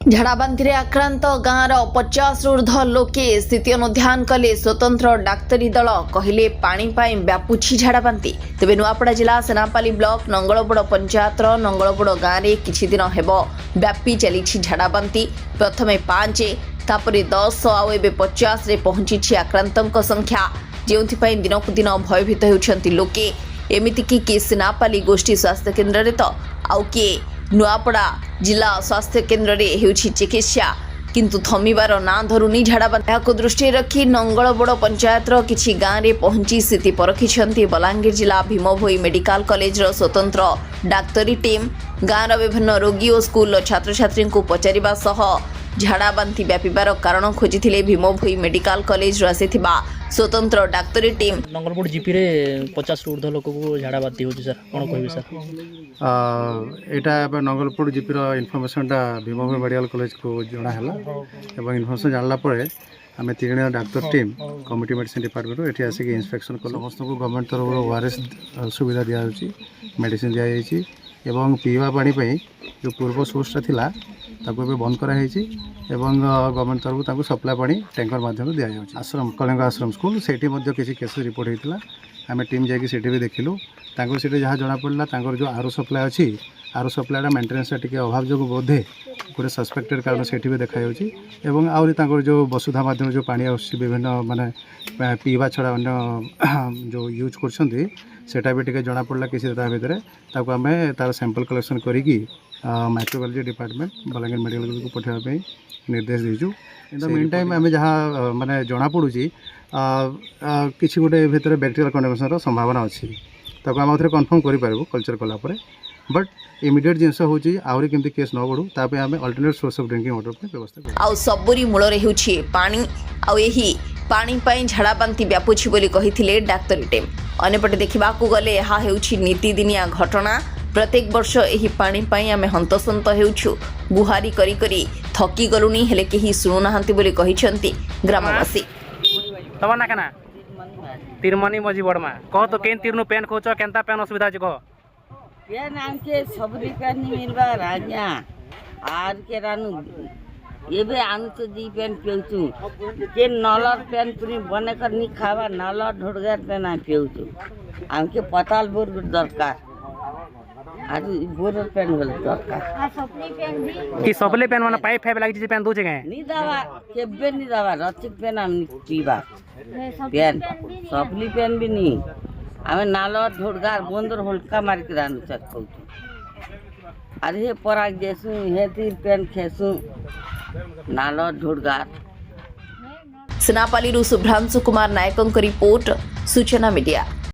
झाड़ाबांति आक्रांत गाँवर 50 ऊर्ध लोके स्थिति अनुधान कले स्वतंत्र डाक्तरी दल कहले पानी व्यापुछि झाड़ाबांति। तेबे नुआपड़ा जिला सेनापाली ब्लॉक नंगलबोड़ पंचायतर नंगलबोड़ गाँव में किछि दिन हेब व्यापी चली झाड़ाबांति। प्रथमे 5 तापरे 10 आउ एबे 50 रे पहुंची आक्रांतक संख्या, जेउथिपाई दिनकु दिन भयभीत होउछंती लोके। एमितिकी कि सेनापाली गोष्ठी स्वास्थ्य केन्द्र रे तो आउ किए नुआपड़ा जिला स्वास्थ्य केन्द्र रे हेउछि चिकित्सा, किंतु थमिबार ना धरुनी झाड़ाबांति। को दृष्टि रखी नंगलबोड़ पंचायतर किछि गाँव में पहुंची स्थिति परखिछंती बलांगीर जिला भीमभोई मेडिकल कॉलेज स्वतंत्र डाक्तरी टीम। गाँवर विभिन्न रोगी और स्कूल छात्र छात्री को पचारिबा सह झाड़ाबांति व्यापिबार कारण खोजिथिले भीमभोई मेडिकल कॉलेज आसीथिबा स्वतंत्र डाक्तरी टीम। नंगलबोड़ जीपी रे 50 ऊर्ध्व लोक को झाड़ाबांति होछि सर, कोन कहबे सर? एटा नंगलबोड़ जीपी रो इनफॉरमेशनटा भीमभोई मेडिकल कॉलेज को जणा हला एवं इनफॉरमेशन जानला परे आमे 3 जण doctor team committee medicine department एठी आसी के इंस्पेक्शन कलो। समस्त को गवर्नमेंट तरफ ओआरएस सुविधा दिया होछि, मेडिसिन दिया जायछि एवं पीवा पानी पई जो पूर्व सोर्सटा थिला ताको भी बंद करा हेछि एवं गवर्नमेंट तरफ ताको सप्लाई पानी टैंकर माध्यम दिया जाउछि। आश्रम कलिंग आश्रम स्कूल सेठी मध्ये किछि केस रिपोर्ट हेतिला, आमे टीम जाके सेठी भी देखिलु। तांको सेठी जहाँ जना पड़ला तांकर जो आरो सप्लाई अछि, आरो सप्लाईटा मेंटेनेंस टिके अभाव जो बोधे गोटे सस्पेक्टेड कारण सेठी भी देखा जाउछि एवं आउरी तांकर जो वसुधा माध्यम जो पानी आउछि विभिन्न माने पीवा छड़ा अन्य जो यूज करछन्ती सेटा भी टिके जना पड़ला किसी ता भितरे ताको आमे तार सैंपल कलेक्शन करिकी microbiology department Balangir medical college को पठाइबा पे निर्देश देजु। इन द मीन टाइम आमे जहाँ माने जना पड़ुछि किछि गोटे भितरे बैक्टेरियल कंटामिनेशन संभावना अछि, ताको आम आउथरे कन्फर्म करि पारबो कल्चर कला परे। बट इमिडिएट जिनस होची आउरी केमती केस न बढ़ू तापे आमे alternate source of drinking water पे व्यवस्था करू। आउ सबुरी मूल रे हेउछि पानी, आउ एही पानी पई झाड़ाबांति व्यापुछि बोली कहिथिले डाक्तरी टीम। अनेपटे देखिबाकू गले एहा हेउछि नीतिदिनिया घटना। प्रत्येक वर्ष एही पानी पई आमे हंतसंत हेउछु, गुहारी करी करी थकी गलुनी हेले केही सुनुनाहांती बोली कहिसंती ग्रामवासी। तमा ना केना तिरमनी मजी बडमा कह तो केन तिरनु पेन खोच केनता पेन असुविधा ज कह पेन आनके सबरी पेन नहीं मिलबा राजा आर के रानु एबे आनु तो दी पेन पेउचु के नलर पेन पुरी बने कर नी खावा नलर ढोडगर पेन आ पेउचु आमके पताल बोर दरकार आज बोर पेन होल दरकार कि सबले पेन माने पाइप फाइप लागि जे पेन दोचे के नी दावा केबे नी दावा रचिक पेन हम पीबा पेन सबली पेन भी नी आमे नालर ढोडगार बंदर होलका मार के रानु चखौ अरे हे पराग देसु हे तीर पेन खेसु नालर ढोडगार। सेनापाली शुभ्रांशु कुमार नायकों रिपोर्ट सूचना मीडिया।